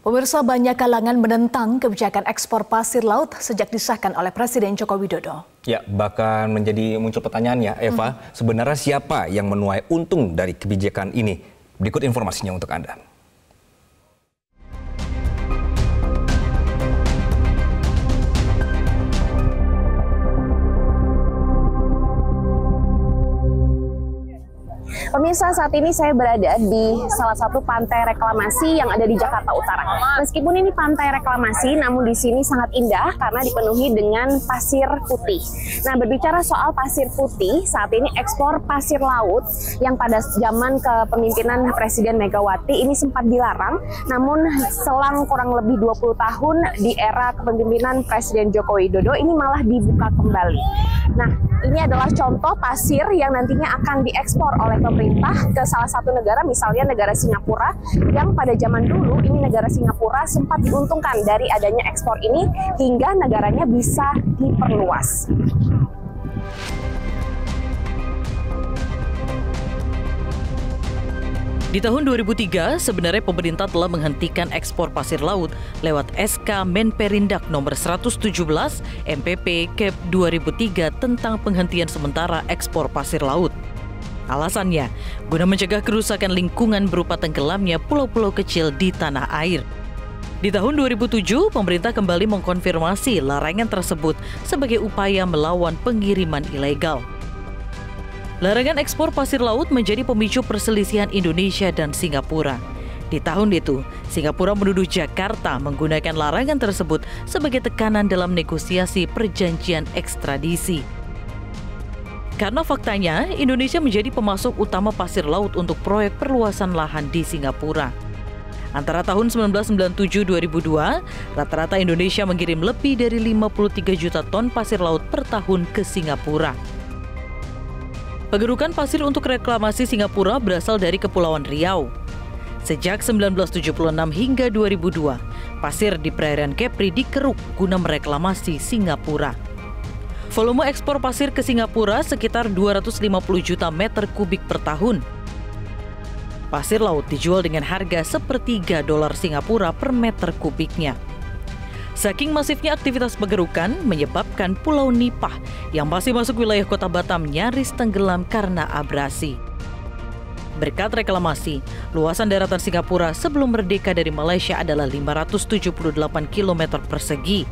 Pemirsa, banyak kalangan menentang kebijakan ekspor pasir laut sejak disahkan oleh Presiden Joko Widodo. Ya, bahkan muncul pertanyaan ya, Eva, sebenarnya siapa yang menuai untung dari kebijakan ini? Berikut informasinya untuk Anda. Pemirsa, saat ini saya berada di salah satu pantai reklamasi yang ada di Jakarta Utara. Meskipun ini pantai reklamasi, namun di sini sangat indah karena dipenuhi dengan pasir putih. Nah, berbicara soal pasir putih, saat ini ekspor pasir laut yang pada zaman kepemimpinan Presiden Megawati ini sempat dilarang, namun selang kurang lebih 20 tahun di era kepemimpinan Presiden Joko Widodo ini malah dibuka kembali. Nah, ini adalah contoh pasir yang nantinya akan diekspor oleh pemerintah ke salah satu negara, misalnya negara Singapura, yang pada zaman dulu ini negara Singapura sempat diuntungkan dari adanya ekspor ini hingga negaranya bisa diperluas. Di tahun 2003, sebenarnya pemerintah telah menghentikan ekspor pasir laut lewat SK Menperindak nomor 117 MPP Cap 2003 tentang penghentian sementara ekspor pasir laut. Alasannya, guna mencegah kerusakan lingkungan berupa tenggelamnya pulau-pulau kecil di tanah air. Di tahun 2007, pemerintah kembali mengkonfirmasi larangan tersebut sebagai upaya melawan pengiriman ilegal. Larangan ekspor pasir laut menjadi pemicu perselisihan Indonesia dan Singapura. Di tahun itu, Singapura menuduh Jakarta menggunakan larangan tersebut sebagai tekanan dalam negosiasi perjanjian ekstradisi. Karena faktanya, Indonesia menjadi pemasok utama pasir laut untuk proyek perluasan lahan di Singapura. Antara tahun 1997-2002, rata-rata Indonesia mengirim lebih dari 53 juta ton pasir laut per tahun ke Singapura. Pengerukan pasir untuk reklamasi Singapura berasal dari Kepulauan Riau. Sejak 1976 hingga 2002, pasir di perairan Kepri dikeruk guna mereklamasi Singapura. Volume ekspor pasir ke Singapura sekitar 250 juta meter kubik per tahun. Pasir laut dijual dengan harga sepertiga dolar Singapura per meter kubiknya. Saking masifnya aktivitas pengerukan menyebabkan Pulau Nipah yang masih masuk wilayah kota Batam nyaris tenggelam karena abrasi. Berkat reklamasi, luasan daratan Singapura sebelum merdeka dari Malaysia adalah 578 km persegi.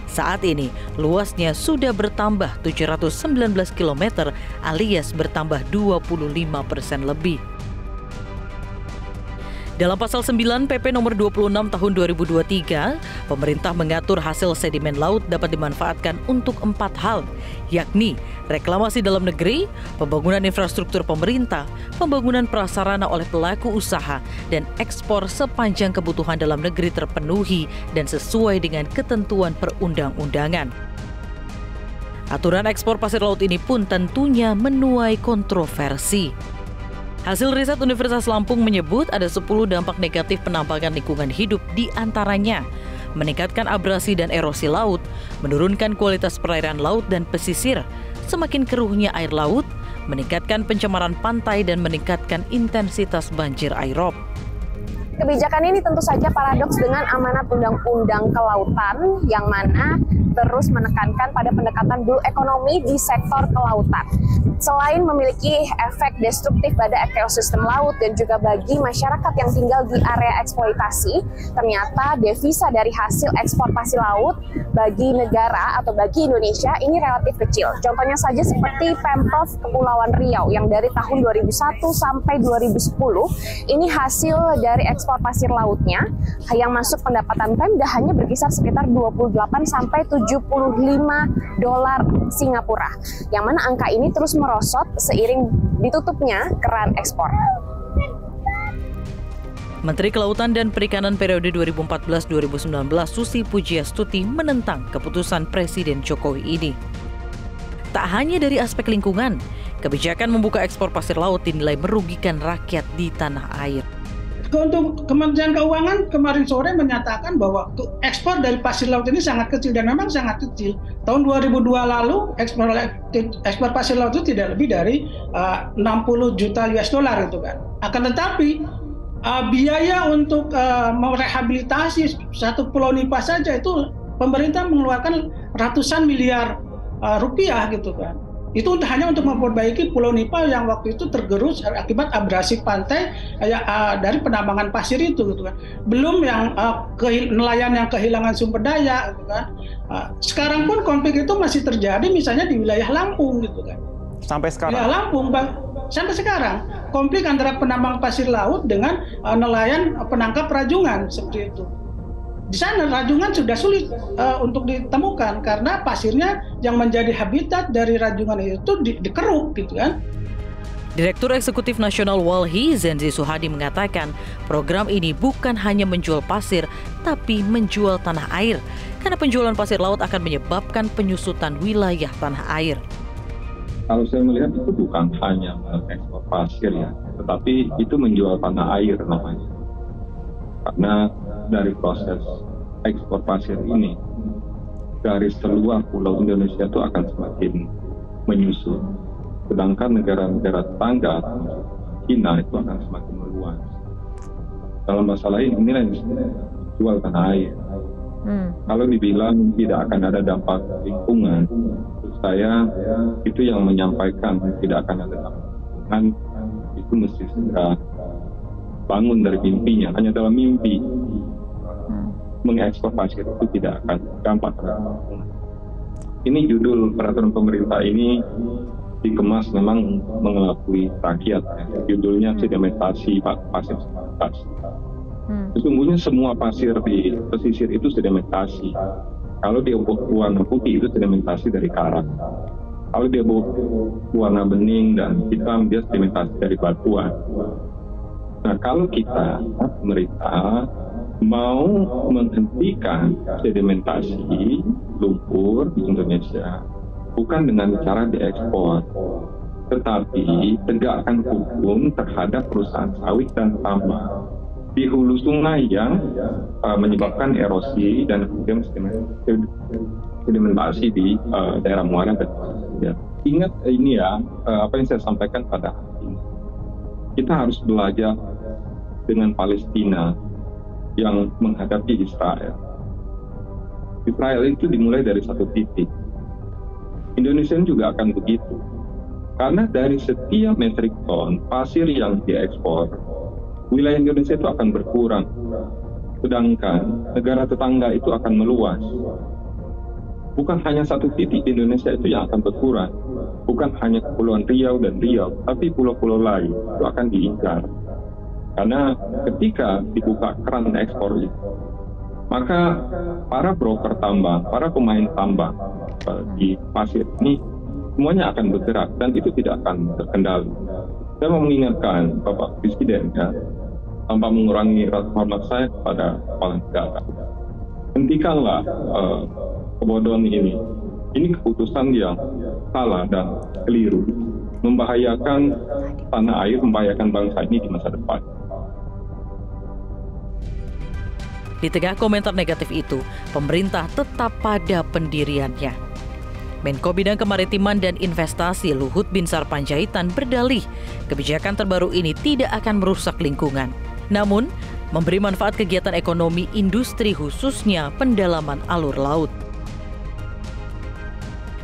Saat ini, luasnya sudah bertambah 719 km alias bertambah 25% lebih. Dalam pasal 9 PP nomor 26 tahun 2023, pemerintah mengatur hasil sedimen laut dapat dimanfaatkan untuk 4 hal, yakni reklamasi dalam negeri, pembangunan infrastruktur pemerintah, pembangunan prasarana oleh pelaku usaha, dan ekspor sepanjang kebutuhan dalam negeri terpenuhi dan sesuai dengan ketentuan perundang-undangan. Aturan ekspor pasir laut ini pun tentunya menuai kontroversi. Hasil riset Universitas Lampung menyebut ada 10 dampak negatif penambangan lingkungan hidup, di antaranya meningkatkan abrasi dan erosi laut, menurunkan kualitas perairan laut dan pesisir, semakin keruhnya air laut, meningkatkan pencemaran pantai dan meningkatkan intensitas banjir aerob. Kebijakan ini tentu saja paradoks dengan amanat Undang-Undang Kelautan yang mana terus menekankan pada pendekatan blue economy di sektor kelautan. Selain memiliki efek destruktif pada ekosistem laut dan juga bagi masyarakat yang tinggal di area eksploitasi, ternyata devisa dari hasil ekspor pasir laut bagi negara atau bagi Indonesia ini relatif kecil. Contohnya saja seperti Pemprov Kepulauan Riau yang dari tahun 2001 sampai 2010 ini hasil dari ekspor pasir lautnya yang masuk pendapatan Pemda hanya berkisar sekitar 28 sampai 75 dolar Singapura. Yang mana angka ini terus merosot seiring ditutupnya keran ekspor. Menteri Kelautan dan Perikanan periode 2014-2019 Susi Pujiastuti menentang keputusan Presiden Jokowi ini. Tak hanya dari aspek lingkungan, kebijakan membuka ekspor pasir laut dinilai merugikan rakyat di tanah air. Untuk Kementerian Keuangan kemarin sore menyatakan bahwa ekspor dari pasir laut ini sangat kecil dan memang sangat kecil. Tahun 2002 lalu ekspor pasir laut itu tidak lebih dari 60 juta US dollar itu kan. Akan tetapi biaya untuk merehabilitasi satu Pulau Nipah saja itu pemerintah mengeluarkan ratusan miliar rupiah gitu kan. Itu hanya untuk memperbaiki Pulau Nipah yang waktu itu tergerus akibat abrasi pantai dari penambangan pasir itu gitu kan. Belum yang nelayan yang kehilangan sumber daya gitu kan. Sekarang pun konflik itu masih terjadi misalnya di wilayah Lampung gitu kan. Sampai sekarang? Wilayah Lampung, sampai sekarang konflik antara penambang pasir laut dengan nelayan penangkap rajungan seperti itu. Di sana rajungan sudah sulit untuk ditemukan karena pasirnya yang menjadi habitat dari rajungan itu dikeruk gitu kan. Direktur Eksekutif Nasional Walhi, Zenzi Suhadi mengatakan program ini bukan hanya menjual pasir, tapi menjual tanah air. Karena penjualan pasir laut akan menyebabkan penyusutan wilayah tanah air. Kalau saya melihat itu bukan hanya ekspor pasir ya, tetapi itu menjual tanah air namanya. Karena dari proses ekspor pasir ini, garis seluas pulau Indonesia itu akan semakin menyusut. Sedangkan negara-negara tetangga, China itu akan semakin meluas. Dalam masalah ini, inilah yang jual tanah air. Kalau dibilang tidak akan ada dampak lingkungan, saya itu yang menyampaikan tidak akan ada dampak lingkungan, itu mesti segera bangun dari mimpinya. Hanya dalam mimpi mengekspor pasir itu tidak akan dampak terhadap lingkungan. Ini judul peraturan pemerintah ini dikemas memang mengelabui rakyat. Judulnya sedimentasi pasir. Sesungguhnya semua pasir di pesisir itu sedimentasi. Kalau dia warna putih itu sedimentasi dari karang. Kalau dia warna bening dan hitam dia sedimentasi dari batuan. Nah, kalau kita pemerintah mau menghentikan sedimentasi lumpur di Indonesia, bukan dengan cara diekspor, tetapi tegakkan hukum terhadap perusahaan sawit dan tambang di hulu sungai yang menyebabkan erosi dan kemudian sedimentasi di daerah muara dan ya. Ingat ini ya, apa yang saya sampaikan pada hari ini. Kita harus belajar dengan Palestina yang menghadapi Israel. Israel itu dimulai dari satu titik. Indonesia juga akan begitu. Karena dari setiap metrik ton pasir yang diekspor, wilayah Indonesia itu akan berkurang. Sedangkan negara tetangga itu akan meluas. Bukan hanya satu titik di Indonesia itu yang akan berkurang. Bukan hanya Kepulauan Riau dan Riau, tapi pulau-pulau lain itu akan diincar. Karena ketika dibuka keran ekspor itu, maka para broker tambang, para pemain tambang di pasir ini semuanya akan bergerak dan itu tidak akan terkendali. Saya mau mengingatkan Bapak Presiden ya, tanpa mengurangi rasa hormat saya kepada kepala negara. Hentikanlah kebodohan ini. Ini keputusan yang salah dan keliru, membahayakan tanah air, membahayakan bangsa ini di masa depan. Di tengah komentar negatif itu, pemerintah tetap pada pendiriannya. Menko Bidang Kemaritiman dan Investasi Luhut Binsar Panjaitan berdalih kebijakan terbaru ini tidak akan merusak lingkungan, namun memberi manfaat kegiatan ekonomi industri khususnya pendalaman alur laut.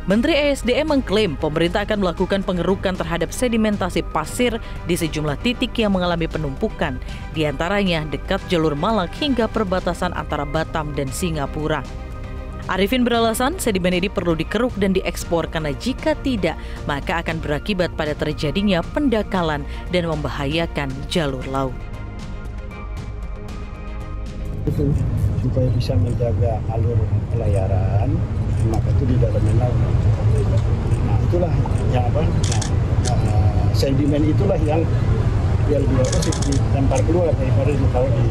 Menteri ESDM mengklaim pemerintah akan melakukan pengerukan terhadap sedimentasi pasir di sejumlah titik yang mengalami penumpukan, diantaranya dekat jalur Malak hingga perbatasan antara Batam dan Singapura. Arifin beralasan sedimen ini perlu dikeruk dan diekspor karena jika tidak, maka akan berakibat pada terjadinya pendangkalan dan membahayakan jalur laut. Supaya bisa menjaga alur pelayaran, maka itu di dalam laut. Nah itulah yang sedimen itulah yang lebih bagus dilempar keluar daripada ditaruh di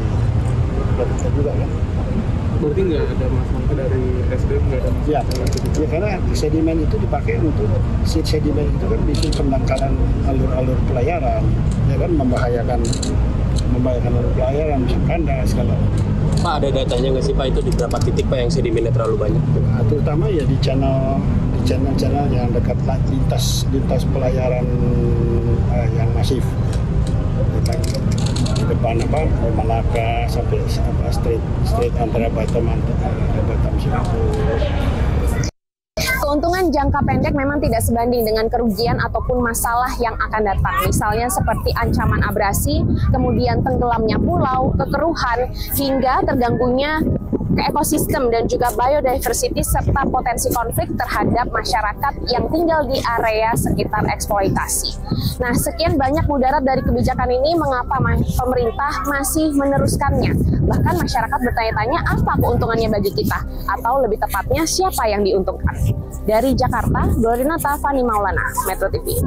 laut juga kan. Berarti nggak ada masalah dari SDM, nggak ada masalah? Ya, karena sedimen itu dipakai untuk sedimen itu kan bikin pendangkalan alur pelayaran, ya kan membahayakan alur pelayaran, bisa kandas kalau. Pak, ada datanya nggak sih Pak, itu di berapa titik Pak yang sedimennya terlalu banyak? Nah, terutama ya di channel yang dekat lintas pelayaran yang masif. depan Malaka sampai street antara Batam Singapura. Keuntungan jangka pendek memang tidak sebanding dengan kerugian ataupun masalah yang akan datang. Misalnya seperti ancaman abrasi, kemudian tenggelamnya pulau, kekeruhan, hingga terganggunya ekosistem dan juga biodiversity serta potensi konflik terhadap masyarakat yang tinggal di area sekitar eksploitasi. Nah, sekian banyak mudarat dari kebijakan ini, mengapa pemerintah masih meneruskannya? Bahkan masyarakat bertanya-tanya apa keuntungannya bagi kita? Atau lebih tepatnya siapa yang diuntungkan? Dari Jakarta, Glorinata Fani Maulana, Metro TV.